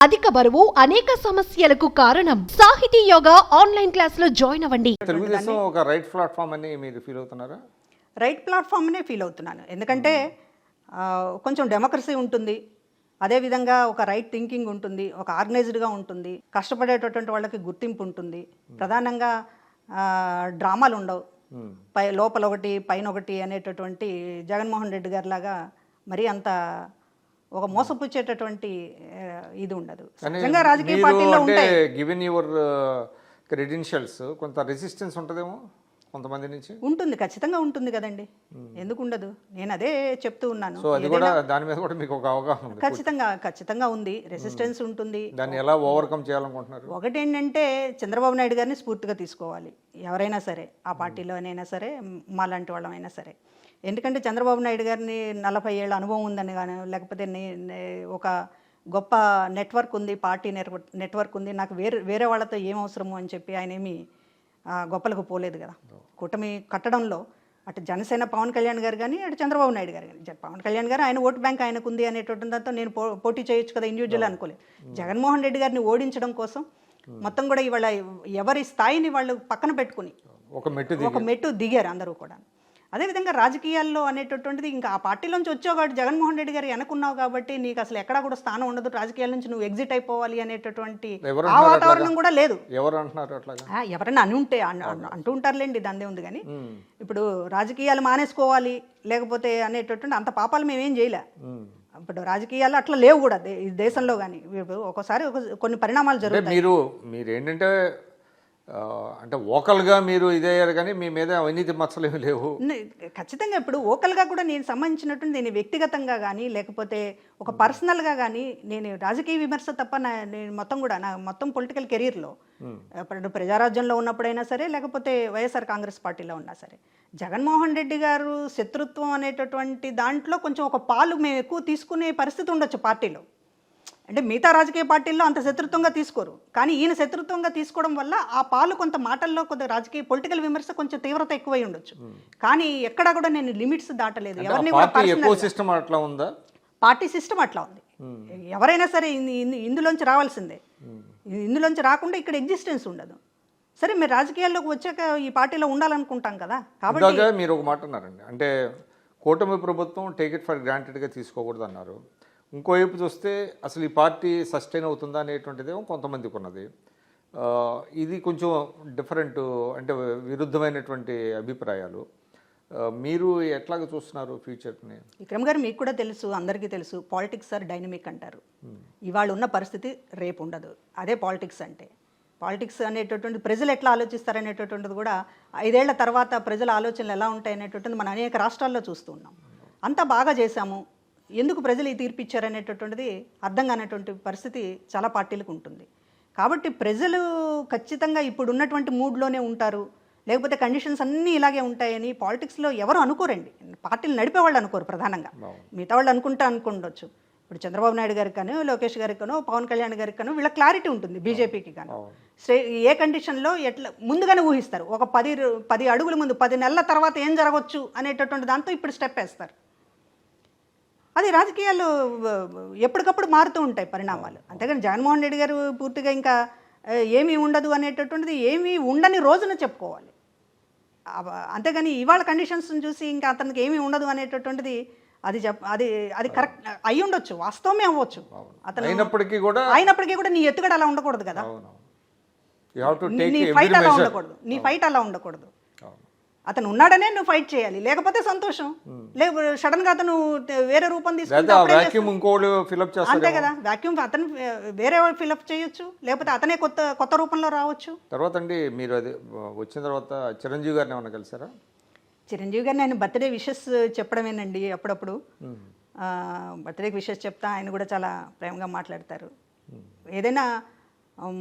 అధిక బరువు అనేక సమస్యలకు కారణం. సాహితీ యోగా ఆన్లైన్ క్లాసులో జాయిన్ అవ్వండి. తెలుగుదేశం ఒక రైట్ ప్లాట్ఫామ్ అని మీరు ఫీల్ అవుతున్నారా? రైట్ ప్లాట్ఫామ్ అనే ఫీల్ అవుతున్నాను. ఎందుకంటే కొంచెం డెమోక్రసీ ఉంటుంది, అదేవిధంగా ఒక రైట్ థింకింగ్ ఉంటుంది, ఒక ఆర్గనైజ్డ్గా ఉంటుంది, కష్టపడేటటువంటి వాళ్ళకి గుర్తింపు ఉంటుంది, ప్రధానంగా డ్రామాలు ఉండవు, లోపల ఒకటి పైన ఒకటి అనేటటువంటి జగన్మోహన్ రెడ్డి గారి లాగా మరీ అంత ఒక మోసపుచ్చేటటువంటి ఇది ఉండదు. నిజంగా రాజకీయ పార్టీల్లో ఉంటాయి. గివెన్ యువర్ క్రెడెన్షియల్స్ కొంత రెసిస్టెన్స్ ఉంటుందేమో కొంతమంది నుంచి. ఉంటుంది, ఖచ్చితంగా ఉంటుంది కదండి, ఎందుకు ఉండదు? నేను అదే చెప్తూ ఉన్నాను. సో అది కూడా దాని మీద కూడా మీకు ఒక అవగాహన ఉంది? ఖచ్చితంగా ఉంది, రెసిస్టెన్స్ ఉంటుంది. దాన్ని ఎలా ఓవర్కమ్ చేయాలనుకుంటున్నారు? ఒకటి ఏంటంటే చంద్రబాబు నాయుడు గారిని స్ఫూర్తిగా తీసుకోవాలి ఎవరైనా సరే, ఆ పార్టీలోనైనా సరే, మాలాంటి వాళ్ళమైనా సరే. ఎందుకంటే చంద్రబాబు నాయుడు గారిని 40 ఏళ్ళ అనుభవం ఉందని కానీ, లేకపోతే ఒక గొప్ప నెట్వర్క్ ఉంది, పార్టీ నెట్వర్క్ ఉంది, నాకు వేరే వాళ్ళతో ఏం అవసరము అని చెప్పి ఆయన ఏమి గొప్పలకు పోలేదు కదా. కూటమి కట్టడంలో అటు జనసేన పవన్ కళ్యాణ్ గారు కానీ, అటు చంద్రబాబు నాయుడు గారు కానీ, పవన్ కళ్యాణ్ గారు ఆయన ఓటు బ్యాంక్ ఆయనకు ఉంది అనేటువంటి దాంతో నేను పోటీ చేయొచ్చు కదా ఇండివిజువల్ అనుకోలేదు. జగన్మోహన్ రెడ్డి గారిని ఓడించడం కోసం మొత్తం కూడా ఇవాళ ఎవరి స్థాయిని వాళ్ళు పక్కన పెట్టుకుని ఒక మెట్టు దిగారు అందరూ కూడా. అదేవిధంగా రాజకీయాల్లో అనేటటువంటిది ఇంకా ఆ పార్టీలోంచి వచ్చావు జగన్మోహన్ రెడ్డి గారు వెనకున్నావు కాబట్టి నీకు అసలు ఎక్కడా కూడా స్థానం ఉండదు, రాజకీయాల నుంచి నువ్వు ఎగ్జిట్ అయిపోవాలి అనేటటువంటి ఆ వాతావరణం కూడా లేదు. ఎవరైనా అంటూ ఉంటారులేండి, దాందే ఉంది. కానీ ఇప్పుడు రాజకీయాలు మానేసుకోవాలి లేకపోతే అనేటటువంటి అంత పాపాలు మేమేం చేయలే. ఇప్పుడు రాజకీయాలు అట్లా లేవు కూడా ఈ దేశంలో. కానీ ఒక్కోసారి కొన్ని పరిణామాలు జరుగుతాయి. మీరు ఏంటంటే అంటే ఓకల్గా మీరు ఇదయ్యారు కానీ మీ మీద అవినీతి మచ్చలేమి లేవు. ఖచ్చితంగా ఇప్పుడు ఓకల్గా కూడా నేను సంబంధించినటువంటి నేను వ్యక్తిగతంగా కానీ లేకపోతే ఒక పర్సనల్గా కానీ నేను రాజకీయ విమర్శ తప్ప నేను మొత్తం కూడా నా మొత్తం పొలిటికల్ కెరీర్లో ప్రజారాజ్యంలో ఉన్నప్పుడైనా సరే లేకపోతే వైఎస్ఆర్ కాంగ్రెస్ పార్టీలో ఉన్నా సరే జగన్మోహన్ రెడ్డి గారు శత్రుత్వం అనేటటువంటి దాంట్లో కొంచెం ఒక పాలు మేము ఎక్కువ తీసుకునే పరిస్థితి ఉండొచ్చు పార్టీలో. అంటే మిగతా రాజకీయ పార్టీల్లో అంత శత్రుత్వంగా తీసుకోరు, కానీ ఈయన శత్రుత్వంగా తీసుకోవడం వల్ల ఆ పాలు కొంత మాటల్లో కొంత రాజకీయ పొలిటికల్ విమర్శ కొంచెం తీవ్రత ఎక్కువై ఉండొచ్చు. కానీ ఎక్కడా కూడా నేను లిమిట్స్ దాటలేదు. ఎవరిని పార్టీ సిస్టమ్ అట్లా ఉంది. ఎవరైనా సరే ఇందులోంచి రావాల్సిందే, ఇందులోంచి రాకుండా ఇక్కడ ఎగ్జిస్టెన్స్ ఉండదు. సరే మీరు రాజకీయాల్లోకి వచ్చాక ఈ పార్టీలో ఉండాలనుకుంటాం కదా. కాబట్టి మీరు ఒక మాట అన్నారండి, అంటే కూటమి ప్రభుత్వం టేక్ ఇట్ ఫర్ గ్రాంటెడ్గా తీసుకోకూడదు అన్నారు. ఇంకోవైపు చూస్తే అసలు ఈ పార్టీ సస్టైన్ అవుతుందా అనేటువంటిదేమో కొంతమందికి ఉన్నది. ఇది కొంచెం డిఫరెంట్, అంటే విరుద్ధమైనటువంటి అభిప్రాయాలు. మీరు ఎట్లాగ చూస్తున్నారు ఫ్యూచర్ని? విక్రమ్ గారు, మీకు కూడా తెలుసు, అందరికీ తెలుసు, పాలిటిక్స్ ఆర్ డైనమిక్ అంటారు. ఇవాళ ఉన్న పరిస్థితి రేపు ఉండదు. అదే పాలిటిక్స్ అంటే. పాలిటిక్స్ అనేటటువంటి ప్రజలు ఎట్లా ఆలోచిస్తారనేటటువంటిది కూడా 5 ఏళ్ల తర్వాత ప్రజల ఆలోచనలు ఎలా ఉంటాయి అనేటటువంటిది మనం అనేక రాష్ట్రాల్లో చూస్తూ ఉన్నాం. అంతా బాగా చేశాము, ఎందుకు ప్రజలు ఈ తీర్పు ఇచ్చారనేటటువంటిది అర్థం కానటువంటి పరిస్థితి చాలా పార్టీలకు ఉంటుంది. కాబట్టి ప్రజలు ఖచ్చితంగా ఇప్పుడు ఉన్నటువంటి మూడ్లోనే ఉంటారు, లేకపోతే కండిషన్స్ అన్నీ ఇలాగే ఉంటాయని పాలిటిక్స్లో ఎవరు అనుకోరండి. పార్టీలు నడిపేవాళ్ళు అనుకోరు ప్రధానంగా, మిగతా వాళ్ళు అనుకుండొచ్చు. ఇప్పుడు చంద్రబాబు నాయుడు గారికి కానీ, లోకేష్ గారికి కానీ, పవన్ కళ్యాణ్ గారికి కానీ వీళ్ళ క్లారిటీ ఉంటుంది. బీజేపీకి కానీ ఏ కండిషన్లో ఎట్లా ముందుగానే ఊహిస్తారు. ఒక 10 అడుగుల ముందు 10 నెలల తర్వాత ఏం జరగవచ్చు అనేటటువంటి దాంతో ఇప్పుడు స్టెప్ వేస్తారు. అది రాజకీయాలు ఎప్పటికప్పుడు మారుతూ ఉంటాయి పరిణామాలు. అంతేగాని జగన్మోహన్ రెడ్డి గారు పూర్తిగా ఇంకా ఏమీ ఉండదు అనేటటువంటిది ఏమీ ఉండని రోజున చెప్పుకోవాలి. అంతేగాని ఇవాళ కండిషన్స్ని చూసి ఇంకా అతనికి ఏమీ ఉండదు అనేటటువంటిది అది కరెక్ట్ అయి ఉండొచ్చు, వాస్తవమే అవ్వచ్చు. అతను అయినప్పటికీ కూడా నీ ఎత్తుగడ అలా ఉండకూడదు కదా, నీ ఫైట్ అలా ఉండకూడదు. అతను ఉన్నాడనే నువ్వు ఫైట్ చేయాలి, లేకపోతే సంతోషం. లేకపోతే సడన్ గా అతను వేరే రూపం తీసుకుంటే అంతే కదా, వాక్యూమ్ అతను వేరే ఫిలప్ చేయొచ్చు, లేకపోతే అతనే కొత్త రూపంలో రావచ్చు. తర్వాత అండి మీరు అది వచ్చిన తర్వాత చిరంజీవి గారిని ఏమన్నా కలిసారా? చిరంజీవి గారిని ఆయన బర్త్డే విషెస్ చెప్పడమేనండి. అప్పుడప్పుడు బర్త్డేకి విషెస్ చెప్తా, ఆయన కూడా చాలా ప్రేమగా మాట్లాడతారు. ఏదైనా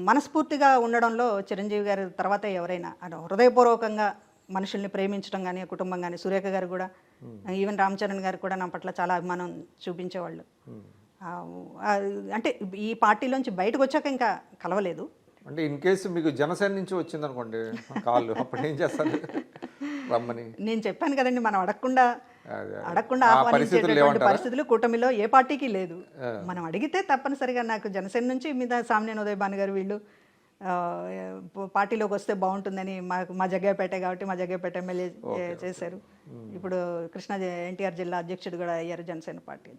మనస్ఫూర్తిగా ఉండడంలో చిరంజీవి గారు తర్వాత ఎవరైనా హృదయపూర్వకంగా మనుషుల్ని ప్రేమించడం కానీ, కుటుంబం కానీ, సురేఖ గారు కూడా, ఈవెన్ రామ్ చరణ్ గారు కూడా నా పట్ల చాలా అభిమానం చూపించేవాళ్ళు. అంటే ఈ పార్టీలోంచి బయటకు వచ్చాక ఇంకా కలవలేదు. అంటే ఇన్ కేసు మీకు జనసేన నుంచి వచ్చిందనుకోండి కాళ్ళు, అప్పుడు ఏం చేస్తారు రమ్మని? నేను చెప్పాను కదండి, మనం అడగకుండా అదే. అడగకుండా ఆ పరిస్థితులు ఆహ్వానించేటటువంటి లేవంటారా? పరిస్థితులు కూటమిలో ఏ పార్టీకి లేదు. మనం అడిగితే తప్పనిసరిగా నాకు జనసేన నుంచి మీద సామ్నేని ఉదయ్ భాను గారు వీళ్ళు ఆ, పార్టీలోకి వస్తే బాగుంటుందని మా జగ్గయ్యపేట కాబట్టి మా జగ్గయ్యపేట ఎమ్మెల్యే చేశారు. ఇప్పుడు కృష్ణా ఎన్టీఆర్ జిల్లా అధ్యక్షుడు కూడా అయ్యారు జనసేన పార్టీ.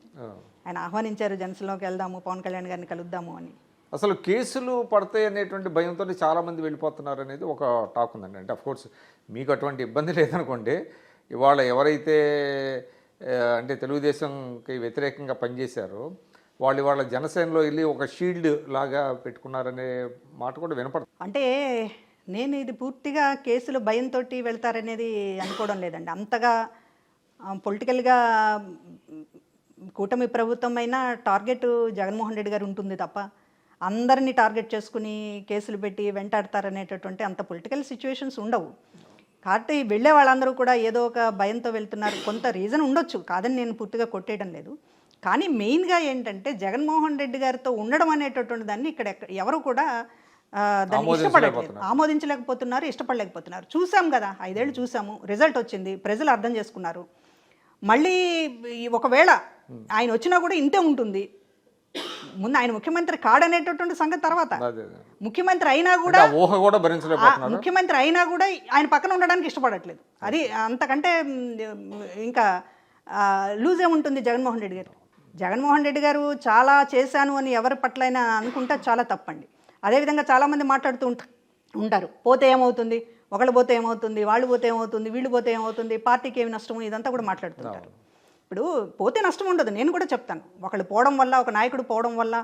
ఆయన ఆహ్వానించారు జనసేనలోకి వెళ్దాము, పవన్ కళ్యాణ్ గారిని కలుద్దాము అని. అసలు కేసులు పడతాయి అనేటువంటి భయంతో చాలామంది వెళ్ళిపోతున్నారు అనేది ఒక టాక్ ఉందండి. అంటే అఫ్కోర్స్ మీకు అటువంటి ఇబ్బంది లేదనుకోండి. ఇవాళ ఎవరైతే అంటే తెలుగుదేశంకి వ్యతిరేకంగా పనిచేశారో వాళ్ళు ఇవాళ జనసేనలో వెళ్ళి ఒక షీల్డ్ లాగా పెట్టుకున్నారనే మాట కూడా వినపడుతుంది. అంటే నేను ఇది పూర్తిగా కేసులు భయంతో వెళ్తారనేది అనుకోవడం లేదండి. అంతగా పొలిటికల్గా కూటమి ప్రభుత్వం అయినా టార్గెట్ జగన్మోహన్ రెడ్డి గారు ఉంటుంది తప్ప అందరినీ టార్గెట్ చేసుకుని కేసులు పెట్టి వెంటాడతారనేటటువంటి అంత పొలిటికల్ సిచ్యువేషన్స్ ఉండవు. కాబట్టి వెళ్ళే వాళ్ళందరూ కూడా ఏదో ఒక భయంతో వెళ్తున్నారు. కొంత రీజన్ ఉండొచ్చు, కాదని నేను పూర్తిగా కొట్టేయడం లేదు. కానీ మెయిన్గా ఏంటంటే జగన్మోహన్ రెడ్డి గారితో ఉండడం అనేటటువంటి దాన్ని ఇక్కడ ఎవరు కూడా దాన్ని ఇష్టపడట్లేదు, ఆమోదించలేకపోతున్నారు, ఇష్టపడలేకపోతున్నారు. చూసాం కదా, 5 ఏళ్ళు చూసాము, రిజల్ట్ వచ్చింది, ప్రజలు అర్థం చేసుకున్నారు. మళ్ళీ ఒకవేళ ఆయన వచ్చినా కూడా ఇంతే ఉంటుంది. ముందు ఆయన ముఖ్యమంత్రి కాడనేటటువంటి సంగతి తర్వాత, ముఖ్యమంత్రి అయినా కూడా ఊహ కూడా భరించలేకపోతున్నారు. ముఖ్యమంత్రి అయినా కూడా ఆయన పక్కన ఉండడానికి ఇష్టపడట్లేదు. అది అంతకంటే ఇంకా లూజ్ ఏముంటుంది జగన్మోహన్ రెడ్డి గారు. జగన్మోహన్ రెడ్డి గారు చాలా చేశాను అని ఎవరి పట్లైనా అనుకుంటే చాలా తప్పండి. అదేవిధంగా చాలామంది మాట్లాడుతూ ఉంటారు, పోతే ఏమవుతుంది, ఒకళ్ళు పోతే ఏమవుతుంది, వాళ్ళు పోతే ఏమవుతుంది, వీళ్ళు పోతే ఏమవుతుంది, పార్టీకి ఏమి నష్టము, ఇదంతా కూడా మాట్లాడుతుంటారు. ఇప్పుడు పోతే నష్టం ఉండదు, నేను కూడా చెప్తాను. ఒకళ్ళు పోవడం వల్ల, ఒక నాయకుడు పోవడం వల్ల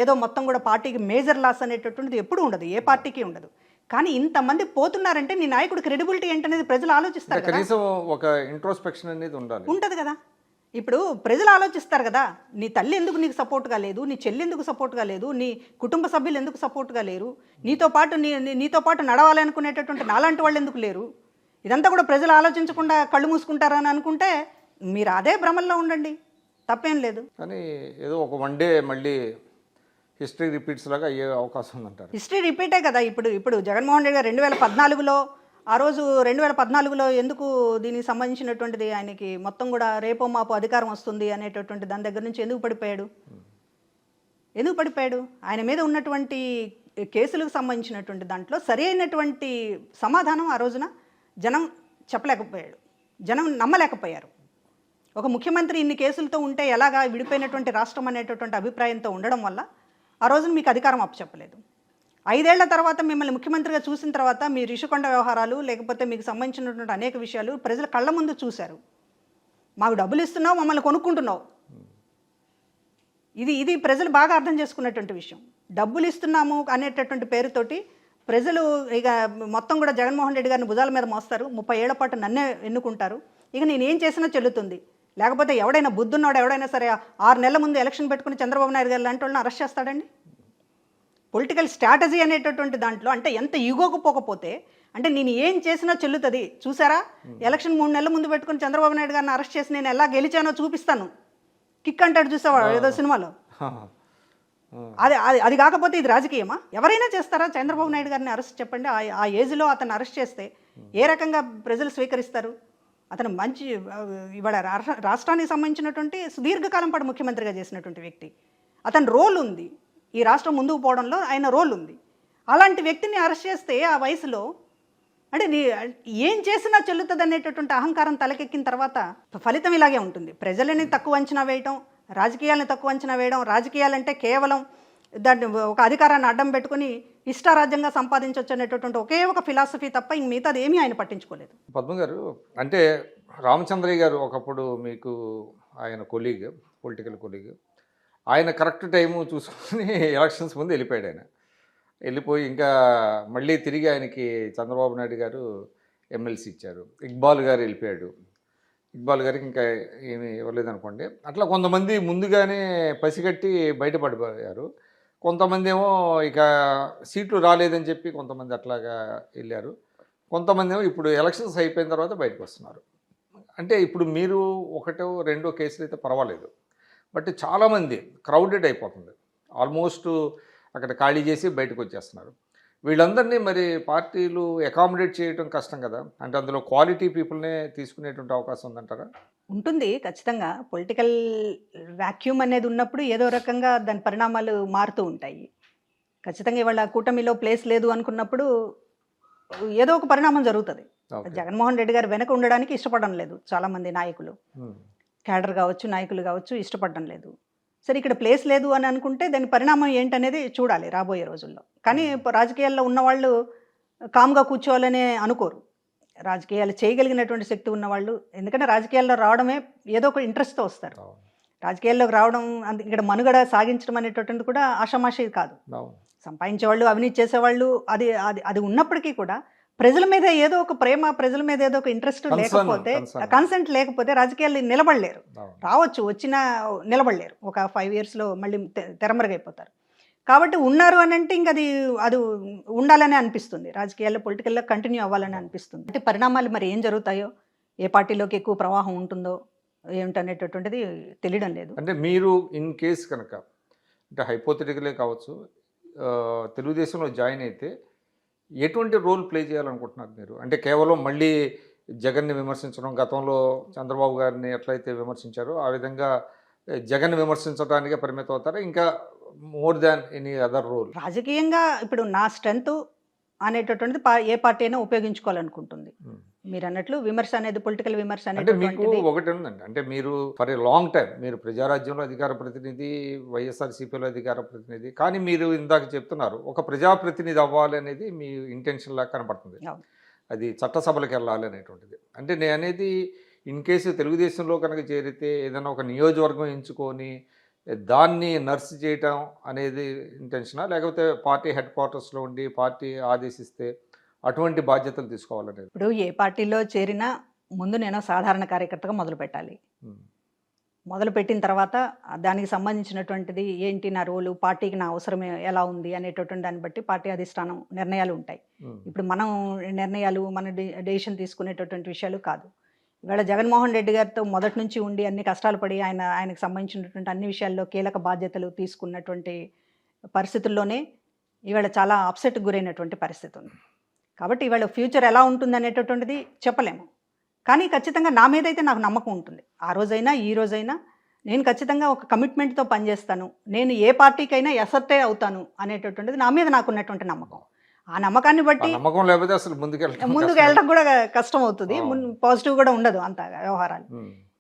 ఏదో మొత్తం కూడా పార్టీకి మేజర్ లాస్ అనేటటువంటిది ఎప్పుడూ ఉండదు, ఏ పార్టీకి ఉండదు. కానీ ఇంతమంది పోతున్నారంటే నీ నాయకుడు క్రెడిబిలిటీ ఏంటనేది ప్రజలు ఆలోచిస్తారు కదా. కనీసం ఒక ఇంట్రోస్పెక్షన్ అనేది ఉండాలి, ఉంటుంది కదా. ఇప్పుడు ప్రజలు ఆలోచిస్తారు కదా, నీ తల్లి ఎందుకు నీకు సపోర్ట్గా లేదు, నీ చెల్లి ఎందుకు సపోర్ట్గా లేదు, నీ కుటుంబ సభ్యులు ఎందుకు సపోర్ట్గా లేరు, నీతో పాటు నడవాలనుకునేటటువంటి నాలాంటి వాళ్ళు ఎందుకు లేరు, ఇదంతా కూడా ప్రజలు ఆలోచించకుండా కళ్ళు మూసుకుంటారని అనుకుంటే మీరు అదే భ్రమల్లో ఉండండి, తప్పేం లేదు. కానీ ఏదో ఒక 1 డే మళ్ళీ హిస్టరీ రిపీట్స్ లాగా అయ్యే అవకాశం ఉందంటారు. హిస్టరీ రిపీటే కదా. ఇప్పుడు జగన్మోహన్ రెడ్డి గారు 2014లో ఆ రోజు 2014లో ఎందుకు దీనికి సంబంధించినటువంటిది ఆయనకి మొత్తం కూడా రేపో మాపో అధికారం వస్తుంది అనేటటువంటి దాని దగ్గర నుంచి ఎందుకు పడిపోయాడు? ఆయన మీద ఉన్నటువంటి కేసులకు సంబంధించినటువంటి దాంట్లో సరి అయినటువంటి సమాధానం ఆ రోజున జనం చెప్పలేకపోయాడు, జనం నమ్మలేకపోయారు. ఒక ముఖ్యమంత్రి ఇన్ని కేసులతో ఉంటే ఎలాగా విడిపోయినటువంటి రాష్ట్రం అనేటటువంటి అభిప్రాయంతో ఉండడం వల్ల ఆ రోజున మీకు అధికారం అప్పచెప్పలేదు. 5 ఏళ్ల తర్వాత మిమ్మల్ని ముఖ్యమంత్రిగా చూసిన తర్వాత మీ రిషికొండ వ్యవహారాలు లేకపోతే మీకు సంబంధించినటువంటి అనేక విషయాలు ప్రజల కళ్ళ ముందు చూశారు. మాకు డబ్బులు ఇస్తున్నావు, మమ్మల్ని కొనుక్కుంటున్నావు, ఇది ప్రజలు బాగా అర్థం చేసుకున్నటువంటి విషయం. డబ్బులు ఇస్తున్నాము అనేటటువంటి పేరుతోటి ప్రజలు ఇక మొత్తం కూడా జగన్మోహన్ రెడ్డి గారిని భుజాల మీద మోస్తారు. 30 ఏళ్ల పాటు నన్నే ఎన్నుకుంటారు, ఇక నేనేం చేసినా చెల్లుతుంది. లేకపోతే ఎవడైనా బుద్ధున్నాడు ఎవడైనా సరే 6 నెలల ముందు ఎలక్షన్ పెట్టుకుని చంద్రబాబు నాయుడు గారు లాంటి వాళ్ళని అరెస్ట్ చేస్తాడండి? పొలిటికల్ స్ట్రాటజీ అనేటటువంటి దాంట్లో అంటే ఎంత ఈగోకు పోకపోతే అంటే నేను ఏం చేసినా చెల్లుతుంది. చూసారా, ఎలక్షన్ 3 నెలల ముందు పెట్టుకుని చంద్రబాబు నాయుడు గారిని అరెస్ట్ చేసి నేను ఎలా గెలిచానో చూపిస్తాను, కిక్ అంటాడు చూసావా ఏదో సినిమాలో. అది కాకపోతే ఇది రాజకీయమా? ఎవరైనా చేస్తారా చంద్రబాబు నాయుడు గారిని అరెస్ట్? చెప్పండి. ఆ ఏజ్లో అతను అరెస్ట్ చేస్తే ఏ రకంగా ప్రజలు స్వీకరిస్తారు? అతను మంచి ఇవాళ రాష్ట్రానికి సంబంధించినటువంటి సుదీర్ఘకాలం పాటు ముఖ్యమంత్రిగా చేసినటువంటి వ్యక్తి, అతని రోల్ ఉంది, ఈ రాష్ట్రం ముందుకు పోవడంలో ఆయన రోల్ ఉంది. అలాంటి వ్యక్తిని అరెస్ట్ చేస్తే ఆ వయసులో అంటే ఏం చేసినా చెల్లుతుంది అనేటటువంటి అహంకారం తలకెక్కిన తర్వాత ఫలితం ఇలాగే ఉంటుంది. ప్రజలని తక్కువ అంచనా వేయటం, రాజకీయాలను తక్కువ అంచనా వేయడం. రాజకీయాలంటే కేవలం దాన్ని ఒక అధికారాన్ని అడ్డం పెట్టుకుని ఇష్టారాజ్యంగా సంపాదించవచ్చు అనేటటువంటి ఒకే ఒక ఫిలాసఫీ తప్ప ఇంక మిగతాది ఏమీ ఆయన పట్టించుకోలేదు. పద్మ గారు, అంటే రామచంద్రయ్య గారు ఒకప్పుడు మీకు ఆయన కొలీగ్, పొలిటికల్ కొలీగ్, ఆయన కరెక్ట్ టైము చూసుకుని ఎలక్షన్స్ ముందు వెళ్ళిపోయాడు. ఆయన వెళ్ళిపోయి ఇంకా మళ్ళీ తిరిగి ఆయనకి చంద్రబాబు నాయుడు గారు ఎమ్మెల్సీ ఇచ్చారు. ఇక్బాల్ గారు వెళ్ళిపోయాడు, ఇక్బాల్ గారికి ఇంకా ఏమీ ఇవ్వలేదు అనుకోండి. అట్లా కొంతమంది ముందుగానే పసిగట్టి బయటపడిపోయారు. కొంతమంది ఏమో ఇక సీట్లు రాలేదని చెప్పి కొంతమంది అట్లాగా వెళ్ళారు. కొంతమంది ఏమో ఇప్పుడు ఎలక్షన్స్ అయిపోయిన తర్వాత బయటకు వస్తున్నారు. అంటే ఇప్పుడు మీరు 1-2 కేసులు అయితే పర్వాలేదు, బట్ చాలామంది క్రౌడెడ్ అయిపోతుంది. ఆల్మోస్ట్ అక్కడ ఖాళీ చేసి బయటకు వచ్చేస్తున్నారు. వీళ్ళందరినీ మరి పార్టీలు అకామిడేట్ చేయడం కష్టం కదా, అంటే అందులో క్వాలిటీ పీపుల్నే తీసుకునేటువంటి అవకాశం ఉందంటారా? ఉంటుంది ఖచ్చితంగా. పొలిటికల్ వాక్యూమ్ అనేది ఉన్నప్పుడు ఏదో రకంగా దాని పరిణామాలు మారుతూ ఉంటాయి. ఖచ్చితంగా ఇవాళ కూటమిలో ప్లేస్ లేదు అనుకున్నప్పుడు ఏదో ఒక పరిణామం జరుగుతుంది. ఓకే. జగన్మోహన్ రెడ్డి గారు వెనక ఉండడానికి ఇష్టపడడం లేదు చాలామంది నాయకులు, ఉమ్. క్యాడర్ కావచ్చు, నాయకులు కావచ్చు, ఇష్టపడడం లేదు. సరే ఇక్కడ ప్లేస్ లేదు అని అనుకుంటే దాని పరిణామం ఏంటనేది చూడాలి రాబోయే రోజుల్లో. కానీ రాజకీయాల్లో ఉన్నవాళ్ళు కామ్గా కూర్చోవాలనే అనుకోరు. రాజకీయాలు చేయగలిగినటువంటి శక్తి ఉన్నవాళ్ళు, ఎందుకంటే రాజకీయాల్లో రావడమే ఏదో ఒక ఇంట్రెస్ట్తో వస్తారు. అవును. రాజకీయాల్లోకి రావడం ఇక్కడ మనుగడ సాగించడం అనేటటువంటిది కూడా ఆషామాషి కాదు. అవును. సంపాదించేవాళ్ళు, అవినీతి చేసేవాళ్ళు, అది అది అది ఉన్నప్పటికీ కూడా ప్రజల మీద ఏదో ఒక ప్రేమ, ప్రజల మీద ఏదో ఒక ఇంట్రెస్ట్ లేకపోతే, కన్సెంట్ లేకపోతే రాజకీయాలు నిలబడలేరు. అవును. రావచ్చు, వచ్చినా నిలబడలేరు. ఒక 5 yearsలో మళ్ళీ తెరమరుగైపోతారు. కాబట్టి ఉన్నారు అని అంటే ఇంక అది ఉండాలని అనిపిస్తుంది. రాజకీయాల్లో, పొలిటికల్లో కంటిన్యూ అవ్వాలని అనిపిస్తుంది. అంటే పరిణామాలు మరి ఏం జరుగుతాయో, ఏ పార్టీలోకి ఎక్కువ ప్రవాహం ఉంటుందో ఏమిటనేటటువంటిది తెలియడం లేదు. అంటే మీరు ఇన్ కేస్ కనుక, అంటే హైపోథెటికలే కావచ్చు, తెలుగుదేశంలో జాయిన్ అయితే ఎటువంటి రోల్ ప్లే చేయాలనుకుంటున్నారు మీరు? అంటే కేవలం మళ్ళీ జగన్ని విమర్శించడం, గతంలో చంద్రబాబు గారిని ఎట్లయితే విమర్శించారో ఆ విధంగా జగన్ విమర్శించడానికే పరిమితం అవుతారా, ఇంకా more than any other role? రాజకీయంగా ఇప్పుడు నా స్ట్రెంత్ అనేటటువంటిది ఏ పార్టీ అయినా ఉపయోగించుకోవాలనుకుంటుంది. మీరు అన్నట్లు విమర్శ అనేది, పొలిటికల్ విమర్శ అంటే మీకు అనేటటువంటిది ఒకటి ఉందండి, అంటే మీరు ఫర్ ఏ లాంగ్ టైం మీరు ప్రజారాజ్యంలో అధికార ప్రతినిధి, వైఎస్ఆర్సీపీలో అధికార ప్రతినిధి, కానీ మీరు ఇందాక చెప్తున్నారు ఒక ప్రజాప్రతినిధి అవ్వాలి అనేది మీ ఇంటెన్షన్ లాగా కనపడుతుంది. అవును. అది చట్టసభలకు వెళ్ళాలి అనేటువంటిది. అంటే నేను అనేది ఇన్ కేసు తెలుగుదేశంలో కనుక చేరితే ఏదైనా ఒక నియోజకవర్గం ఎంచుకొని దాన్ని నర్స్ చేయటం అనేది ఇంటెన్షనా, లేకపోతే పార్టీ హెడ్ క్వార్టర్స్లో ఉండి పార్టీ ఆదేశిస్తే అటువంటి బాధ్యతలు తీసుకోవాలనేది? ఇప్పుడు ఏ పార్టీలో చేరినా ముందు నేను సాధారణ కార్యకర్తగా మొదలు పెట్టాలి. మొదలు పెట్టిన తర్వాత దానికి సంబంధించినటువంటిది ఏంటి, నా రోలు, పార్టీకి నా అవసరం ఎలా ఉంది అనేటటువంటి దాన్ని బట్టి పార్టీ అధిష్టానం నిర్ణయాలు ఉంటాయి. ఇప్పుడు మనం నిర్ణయాలు, మన డెసిషన్ తీసుకునేటటువంటి విషయాలు కాదు. ఇవాళ జగన్మోహన్ రెడ్డి గారితో మొదటి నుంచి ఉండి అన్ని కష్టాలు పడి ఆయనకు సంబంధించినటువంటి అన్ని విషయాల్లో కీలక బాధ్యతలు తీసుకున్నటువంటి పరిస్థితుల్లోనే ఇవాళ చాలా అప్సెట్కి గురైనటువంటి పరిస్థితి ఉంది. కాబట్టి ఇవాళ ఫ్యూచర్ ఎలా ఉంటుంది అనేటటువంటిది చెప్పలేము. కానీ ఖచ్చితంగా నా మీద అయితే నాకు నమ్మకం ఉంటుంది. ఆ రోజైనా ఈ రోజైనా నేను ఖచ్చితంగా ఒక కమిట్మెంట్తో పనిచేస్తాను, నేను ఏ పార్టీకైనా ఎసర్టే అవుతాను అనేటటువంటిది నా మీద నాకున్నటువంటి నమ్మకం. ఆ నమ్మకాన్ని బట్టి నమ్మకం లేకపోతే అసలు ముందుకు వెళ్ళడం కూడా కష్టం అవుతుంది. పాజిటివ్ కూడా ఉండదు అంత వ్యవహారాలు.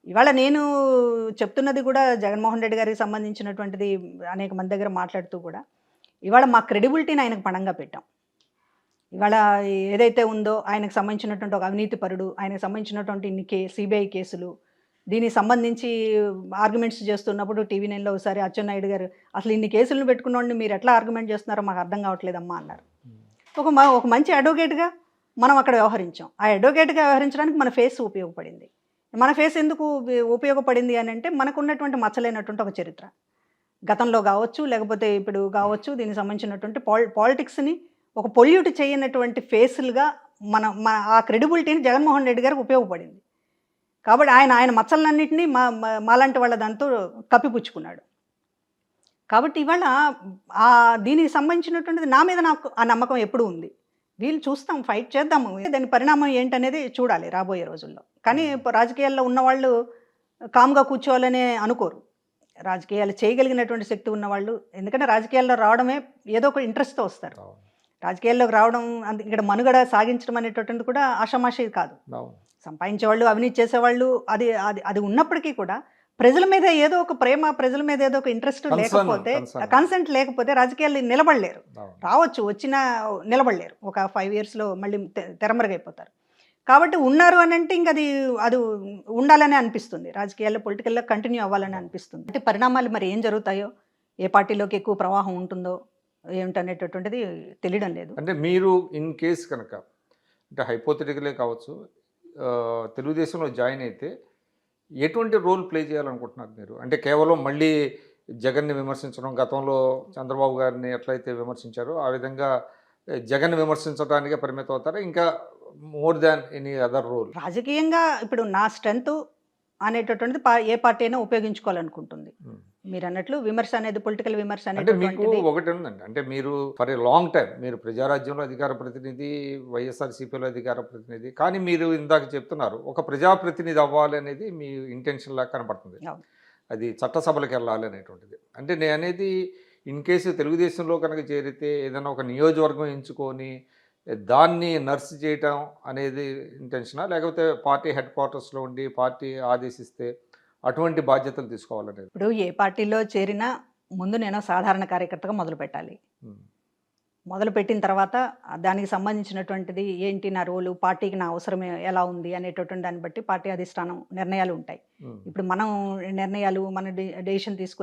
ఇవాళ నేను చెప్తున్నది కూడా జగన్మోహన్ రెడ్డి గారికి సంబంధించినటువంటిది అనేక మంది దగ్గర మాట్లాడుతూ కూడా ఇవాళ మా క్రెడిబిలిటీని ఆయనకు పణంగా పెట్టాం. ఇవాళ ఏదైతే ఉందో ఆయనకు సంబంధించినటువంటి ఒక అవినీతి పరుడు, ఆయనకు సంబంధించినటువంటి ఇన్ని సిబిఐ కేసులు, దీనికి సంబంధించి ఆర్గ్యుమెంట్స్ చేస్తున్నప్పుడు టీవీ9లో ఒకసారి అచ్చెన్నాయుడు గారు, అసలు ఇన్ని కేసులను పెట్టుకున్నోడిని మీరు ఎట్లా ఆర్గ్యుమెంట్ చేస్తున్నారో మాకు అర్థం కావట్లేదమ్మా అన్నారు. ఒక మంచి అడ్వకేట్గా మనం అక్కడ వ్యవహరించాం. ఆ అడ్వకేట్గా వ్యవహరించడానికి మన ఫేస్ ఉపయోగపడింది. మన ఫేస్ ఎందుకు ఉపయోగపడింది అని అంటే మనకున్నటువంటి మచ్చలేనటువంటి ఒక చరిత్ర గతంలో కావచ్చు, లేకపోతే ఇప్పుడు కావచ్చు, దీనికి సంబంధించినటువంటి పాలిటిక్స్ని ఒక పొల్యూట్ చేయనటువంటి ఫేసులుగా మన ఆ క్రెడిబిలిటీని జగన్మోహన్ రెడ్డి గారికి ఉపయోగపడింది. కాబట్టి ఆయన మచ్చలన్నింటినీ మాలాంటి వాళ్ళ దాంతో కప్పిపుచ్చుకున్నాడు. కాబట్టి ఇవాళ దీనికి సంబంధించినటువంటిది నా మీద నాకు ఆ నమ్మకం ఎప్పుడూ ఉంది. వీళ్ళు చూస్తాం, ఫైట్ చేద్దాము, దాని పరిణామం ఏంటనేది చూడాలి రాబోయే రోజుల్లో. కానీ రాజకీయాల్లో ఉన్నవాళ్ళు కామ్గా కూర్చోవాలనే అనుకోరు. రాజకీయాలు చేయగలిగినటువంటి శక్తి ఉన్నవాళ్ళు, ఎందుకంటే రాజకీయాల్లో రావడమే ఏదో ఒక ఇంట్రెస్ట్తో వస్తారు. రాజకీయాల్లోకి రావడం, ఇక్కడ మనుగడ సాగించడం అనేటటువంటిది కూడా ఆషామాషి కాదు. సంపాదించేవాళ్ళు, అవినీతి చేసేవాళ్ళు, అది అది అది ఉన్నప్పటికీ కూడా ప్రజల మీద ఏదో ఒక ప్రేమ, ప్రజల మీద ఏదో ఒక ఇంట్రెస్ట్ లేకపోతే, కన్సెంట్ లేకపోతే రాజకీయాలు నిలబడలేరు. రావచ్చు, వచ్చినా నిలబడలేరు. ఒక 5 yearsలో మళ్ళీ తెరమరుగైపోతారు. కాబట్టి ఉన్నారు అని అంటే ఇంక అది ఉండాలని అనిపిస్తుంది. రాజకీయాల్లో, పొలిటికల్లో కంటిన్యూ అవ్వాలని అనిపిస్తుంది. అంటే పరిణామాలు మరి ఏం జరుగుతాయో, ఏ పార్టీలోకి ఎక్కువ ప్రవాహం ఉంటుందో ఏమిటనేటటువంటిది తెలియడం లేదు. అంటే మీరు ఇన్ కేస్ కనుక, అంటే హైపోథెటికలే కావచ్చు, తెలుగుదేశంలో జాయిన్ అయితే ఎటువంటి రోల్ ప్లే చేయాలనుకుంటున్నారు మీరు? అంటే కేవలం మళ్ళీ జగన్ని విమర్శించడం, గతంలో చంద్రబాబు గారిని ఎట్లయితే విమర్శించారో ఆ విధంగా జగన్ విమర్శించడానికే పరిమితం అవుతారా, ఇంకా more than any other role? రాజకీయంగా ఇప్పుడు నా స్ట్రెంత్ అనేటటువంటిది ఏ పార్టీ అయినా ఉపయోగించుకోవాలనుకుంటుంది. మీరు అన్నట్లు విమర్శ అనేది పొలిటికల్ విమర్శ అంటే మీకు అనేటువంటిది ఒకటి ఉందండి, అంటే మీరు ఫర్ ఏ లాంగ్ టైం మీరు ప్రజారాజ్యంలో అధికార ప్రతినిధి, వైఎస్ఆర్సీపీలో అధికార ప్రతినిధి, కానీ మీరు ఇందాక చెప్తున్నారు ఒక ప్రజాప్రతినిధి అవ్వాలి అనేది మీ ఇంటెన్షన్ లాగా కనపడుతుంది. అవును. అది చట్టసభలకు వెళ్ళాలి అనేటువంటిది. అంటే నేను అనేది ఇన్ కేసు తెలుగుదేశంలో కనుక చేరితే ఏదైనా ఒక నియోజకవర్గం ఎంచుకొని దాన్ని నర్స్ చేయటం అనేది ఇంటెన్షనా, లేకపోతే పార్టీ హెడ్ క్వార్టర్స్లో ఉండి పార్టీ ఆదేశిస్తే అటువంటి బాధ్యతలు తీసుకోవాలనేది? ఇప్పుడు ఏ పార్టీలో చేరినా ముందు నేను సాధారణ కార్యకర్తగా మొదలు పెట్టాలి. ఉమ్, మొదలు పెట్టిన తర్వాత దానికి సంబంధించినటువంటిది ఏంటి నా రోలు, పార్టీకి నా అవసరం ఎలా ఉంది అనేటటువంటి దాన్ని బట్టి పార్టీ అధిష్టానం నిర్ణయాలు ఉంటాయి. ఉమ్. ఇప్పుడు మనం నిర్ణయాలు మన డెసిషన్ తీసుకునే